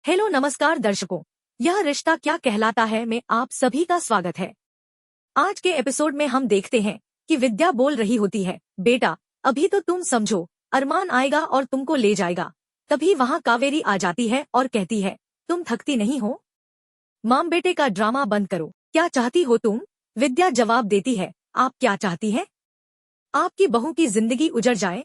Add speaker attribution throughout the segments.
Speaker 1: Hello नमस्कार दर्शकों, यह रिश्ता क्या कहलाता है में आप सभी का स्वागत है। आज के एपिसोड में हम देखते हैं कि विद्या बोल रही होती है, बेटा अभी तो तुम समझो, अरमान आएगा और तुमको ले जाएगा। तभी वहाँ कावेरी आ जाती है और कहती है, तुम थकती नहीं हो? माम बेटे का ड्रामा बंद करो, क्या चाहती हो तुम? विद्या जवाब देती है, आप क्या चाहती है? आपकी बहू की जिंदगी उजड़ जाए।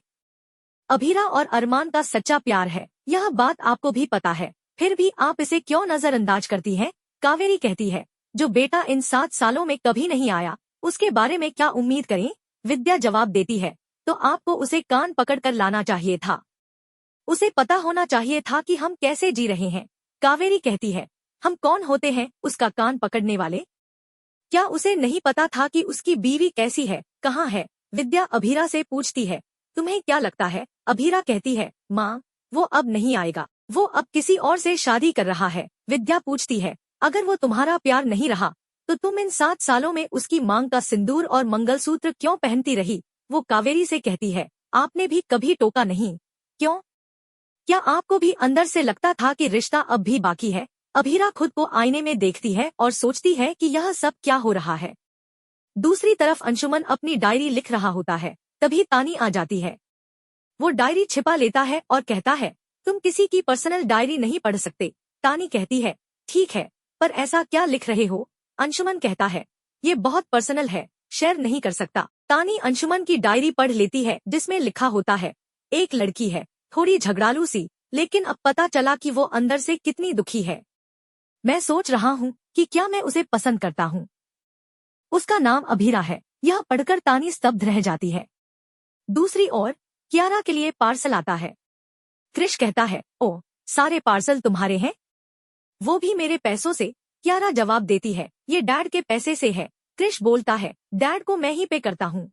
Speaker 1: अभीरा और अरमान का सच्चा प्यार है, यह बात आपको भी पता है, फिर भी आप इसे क्यों नजरअंदाज करती हैं? कावेरी कहती है, जो बेटा इन 7 सालों में कभी नहीं आया, उसके बारे में क्या उम्मीद करें? विद्या जवाब देती है, तो आपको उसे कान पकड़कर लाना चाहिए था। उसे पता होना चाहिए था कि हम कैसे जी रहे हैं। कावेरी कहती है, हम कौन होते हैं उसका कान पकड़ने वाले? क्या उसे नहीं पता था कि उसकी बीवी कैसी है, कहाँ है? विद्या अभीरा से पूछती है, तुम्हें क्या लगता है? अभीरा कहती है, माँ वो अब नहीं आएगा, वो अब किसी और से शादी कर रहा है। विद्या पूछती है, अगर वो तुम्हारा प्यार नहीं रहा तो तुम इन 7 सालों में उसकी मांग का सिंदूर और मंगलसूत्र क्यों पहनती रही? वो कावेरी से कहती है, आपने भी कभी टोका नहीं, क्यों? क्या आपको भी अंदर से लगता था कि रिश्ता अब भी बाकी है? अभीरा खुद को आईने में देखती है और सोचती है कि यह सब क्या हो रहा है। दूसरी तरफ अंशुमन अपनी डायरी लिख रहा होता है, तभी तानी आ जाती है। वो डायरी छिपा लेता है और कहता है, तुम किसी की पर्सनल डायरी नहीं पढ़ सकते। तानी कहती है, ठीक है, पर ऐसा क्या लिख रहे हो? अंशुमन कहता है, ये बहुत पर्सनल है, शेयर नहीं कर सकता। तानी अंशुमन की डायरी पढ़ लेती है जिसमें लिखा होता है, एक लड़की है, थोड़ी झगड़ालू सी, लेकिन अब पता चला कि वो अंदर से कितनी दुखी है। मैं सोच रहा हूँ कि क्या मैं उसे पसंद करता हूँ। उसका नाम अभीरा है। यह पढ़कर तानी स्तब्ध रह जाती है। दूसरी ओर कियारा के लिए पार्सल आता है। क्रिश कहता है, ओ, सारे पार्सल तुम्हारे हैं? वो भी मेरे पैसों से? कियारा जवाब देती है, ये डैड के पैसे से है। क्रिश बोलता है, डैड को मैं ही पे करता हूँ।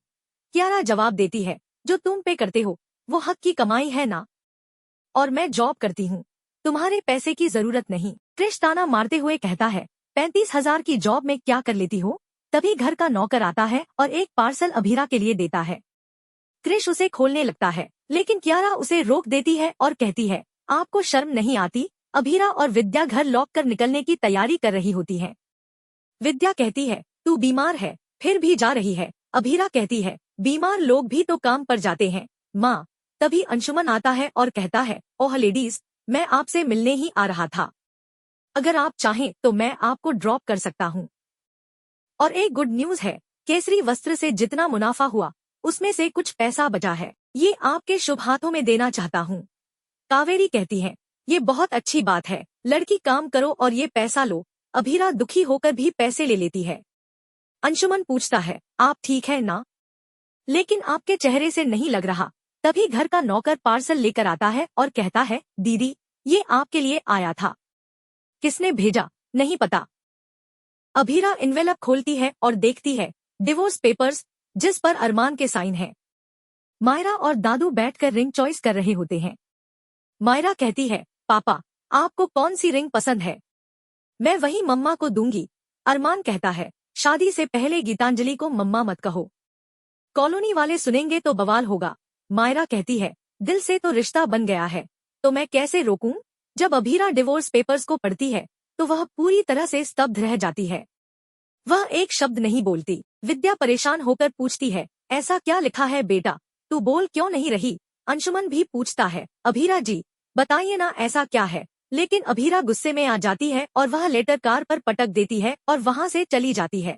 Speaker 1: कियारा जवाब देती है, जो तुम पे करते हो वो हक की कमाई है ना, और मैं जॉब करती हूँ, तुम्हारे पैसे की जरूरत नहीं। क्रिश ताना मारते हुए कहता है, 35,000 की जॉब में क्या कर लेती हो? तभी घर का नौकर आता है और एक पार्सल अभीरा के लिए देता है। क्रिश उसे खोलने लगता है, लेकिन कियारा उसे रोक देती है और कहती है, आपको शर्म नहीं आती? अभीरा और विद्या घर लॉक कर निकलने की तैयारी कर रही होती हैं। विद्या कहती है, तू बीमार है, फिर भी जा रही है। अभीरा कहती है, बीमार लोग भी तो काम पर जाते हैं, माँ। तभी अंशुमन आता है और कहता है, ओह लेडीज, मैं आपसे मिलने ही आ रहा था। अगर आप चाहें तो मैं आपको ड्रॉप कर सकता हूँ। और एक गुड न्यूज है, केसरी वस्त्र से जितना मुनाफा हुआ उसमें से कुछ पैसा बचा है, ये आपके शुभ हाथों में देना चाहता हूँ। कावेरी कहती है, ये बहुत अच्छी बात है, लड़की काम करो और ये पैसा लो। अभीरा दुखी होकर भी पैसे ले लेती है। अंशुमन पूछता है, आप ठीक है ना? लेकिन आपके चेहरे से नहीं लग रहा। तभी घर का नौकर पार्सल लेकर आता है और कहता है, दीदी ये आपके लिए आया था। किसने भेजा? नहीं पता। अभीरा इन्वेलप खोलती है और देखती है, डिवोर्स पेपर्स, जिस पर अरमान के साइन हैं। मायरा और दादू बैठकर रिंग चॉइस कर रहे होते हैं। मायरा कहती है, पापा आपको कौन सी रिंग पसंद है? मैं वही मम्मा को दूंगी। अरमान कहता है, शादी से पहले गीतांजलि को मम्मा मत कहो, कॉलोनी वाले सुनेंगे तो बवाल होगा। मायरा कहती है, दिल से तो रिश्ता बन गया है, तो मैं कैसे रोकूं? जब अभीरा डिवोर्स पेपर्स को पढ़ती है तो वह पूरी तरह से स्तब्ध रह जाती है। वह एक शब्द नहीं बोलती। विद्या परेशान होकर पूछती है, ऐसा क्या लिखा है बेटा, तू बोल क्यों नहीं रही? अंशुमन भी पूछता है, अभीरा जी बताइए ना ऐसा क्या है? लेकिन अभीरा गुस्से में आ जाती है और वह लेटर कार पर पटक देती है और वहाँ से चली जाती है।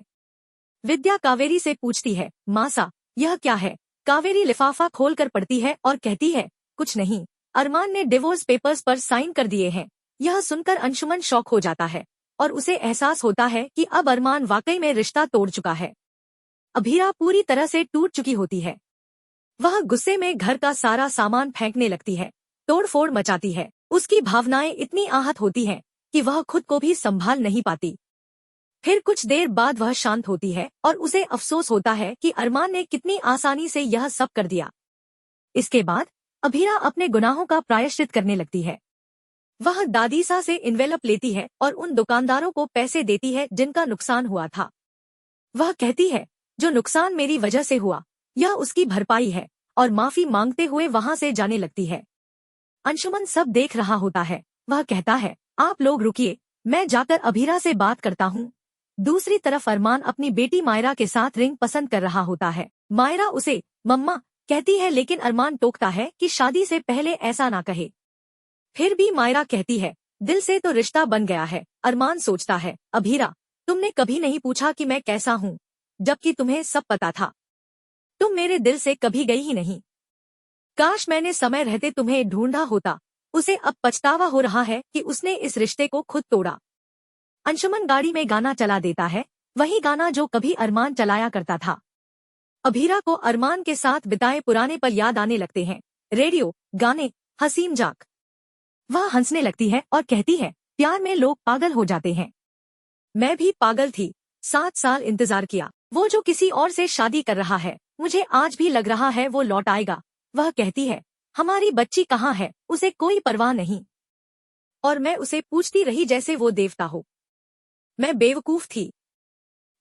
Speaker 1: विद्या कावेरी से पूछती है, मासा यह क्या है? कावेरी लिफाफा खोलकर पढ़ती है और कहती है, कुछ नहीं, अरमान ने डिवोर्स पेपर्स पर साइन कर दिए हैं। यह सुनकर अंशुमन शॉक हो जाता है और उसे एहसास होता है कि अब अरमान वाकई में रिश्ता तोड़ चुका है। अभीरा पूरी तरह से टूट चुकी होती है। वह गुस्से में घर का सारा सामान फेंकने लगती है, तोड़फोड़ मचाती है। उसकी भावनाएं इतनी आहत होती हैं कि वह खुद को भी संभाल नहीं पाती। फिर कुछ देर बाद वह शांत होती है और उसे अफसोस होता है कि अरमान ने कितनी आसानी से यह सब कर दिया। इसके बाद अभीरा अपने गुनाहों का प्रायश्चित करने लगती है। वह दादीसा से इन्वेलप लेती है और उन दुकानदारों को पैसे देती है जिनका नुकसान हुआ था। वह कहती है, जो नुकसान मेरी वजह से हुआ यह उसकी भरपाई है, और माफी मांगते हुए वहां से जाने लगती है। अंशुमन सब देख रहा होता है। वह कहता है, आप लोग रुकिए, मैं जाकर अभीरा से बात करता हूँ। दूसरी तरफ अरमान अपनी बेटी मायरा के साथ रिंग पसंद कर रहा होता है। मायरा उसे मम्मा कहती है, लेकिन अरमान टोकता है कि शादी से पहले ऐसा ना कहे। फिर भी मायरा कहती है, दिल से तो रिश्ता बन गया है। अरमान सोचता है, अभीरा तुमने कभी नहीं पूछा कि मैं कैसा हूँ, जबकि तुम्हें सब पता था। तुम मेरे दिल से कभी गई ही नहीं। काश मैंने समय रहते तुम्हें ढूंढा होता। उसे अब पछतावा हो रहा है कि उसने इस रिश्ते को खुद तोड़ा। अंशुमन गाड़ी में गाना चला देता है, वही गाना जो कभी अरमान चलाया करता था। अभीरा को अरमान के साथ बिताए पुराने पल याद आने लगते हैं। रेडियो, गाने, हंसी मजाक। वह हंसने लगती है और कहती है, प्यार में लोग पागल हो जाते हैं। मैं भी पागल थी, 7 साल इंतजार किया। वो जो किसी और से शादी कर रहा है, मुझे आज भी लग रहा है वो लौट आएगा। वह कहती है, हमारी बच्ची कहाँ है, उसे कोई परवाह नहीं। और मैं उसे पूछती रही जैसे वो देवता हो। मैं बेवकूफ थी।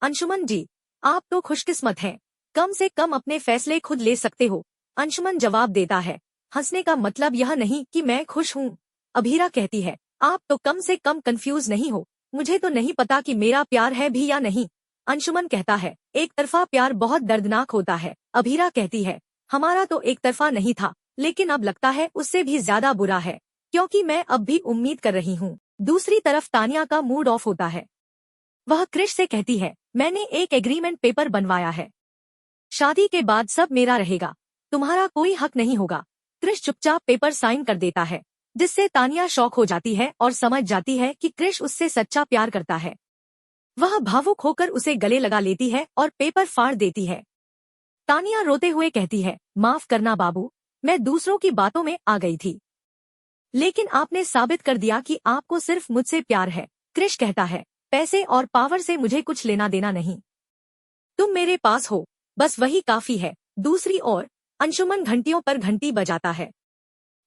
Speaker 1: अंशुमन जी, आप तो खुशकिस्मत हैं, कम से कम अपने फैसले खुद ले सकते हो। अंशुमन जवाब देता है, हंसने का मतलब यह नहीं कि मैं खुश हूँ। अभीरा कहती है, आप तो कम से कम कंफ्यूज नहीं हो। मुझे तो नहीं पता कि मेरा प्यार है भी या नहीं। अंशुमन कहता है, एक तरफा प्यार बहुत दर्दनाक होता है। अभीरा कहती है, हमारा तो एक तरफा नहीं था, लेकिन अब लगता है उससे भी ज्यादा बुरा है, क्योंकि मैं अब भी उम्मीद कर रही हूँ। दूसरी तरफ तानिया का मूड ऑफ होता है। वह क्रिश से कहती है, मैंने एक एग्रीमेंट पेपर बनवाया है। शादी के बाद सब मेरा रहेगा, तुम्हारा कोई हक नहीं होगा। क्रिश चुपचाप पेपर साइन कर देता है, जिससे तानिया शॉक हो जाती है और समझ जाती है कि क्रिश उससे सच्चा प्यार करता है। वह भावुक होकर उसे गले लगा लेती है और पेपर फाड़ देती है। तानिया रोते हुए कहती है, माफ करना बाबू, मैं दूसरों की बातों में आ गई थी, लेकिन आपने साबित कर दिया कि आपको सिर्फ मुझसे प्यार है। क्रिश कहता है, पैसे और पावर से मुझे कुछ लेना देना नहीं, तुम मेरे पास हो, बस वही काफी है। दूसरी ओर अंशुमन घंटियों पर घंटी बजाता है।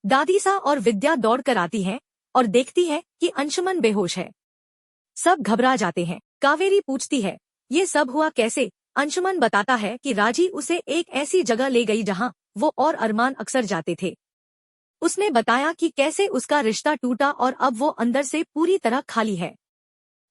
Speaker 1: दादीसा और विद्या दौड़कर आती हैं और देखती है कि अंशुमन बेहोश है। सब घबरा जाते हैं। कावेरी पूछती है, ये सब हुआ कैसे? अंशुमन बताता है कि राजी उसे एक ऐसी जगह ले गई जहां वो और अरमान अक्सर जाते थे। उसने बताया कि कैसे उसका रिश्ता टूटा और अब वो अंदर से पूरी तरह खाली है।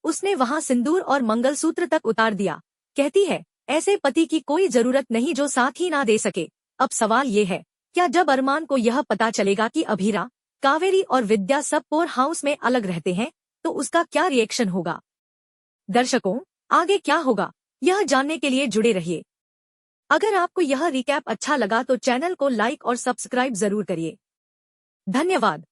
Speaker 1: उसने वहां सिंदूर और मंगलसूत्र तक उतार दिया। कहती है, ऐसे पति की कोई जरूरत नहीं जो साथ ही ना दे सके। अब सवाल ये है, क्या जब अरमान को यह पता चलेगा कि अभीरा, कावेरी और विद्या सब पोर हाउस में अलग रहते हैं, तो उसका क्या रिएक्शन होगा? दर्शकों, आगे क्या होगा, यह जानने के लिए जुड़े रहिए। अगर आपको यह रिकैप अच्छा लगा तो चैनल को लाइक और सब्सक्राइब जरूर करिए। धन्यवाद।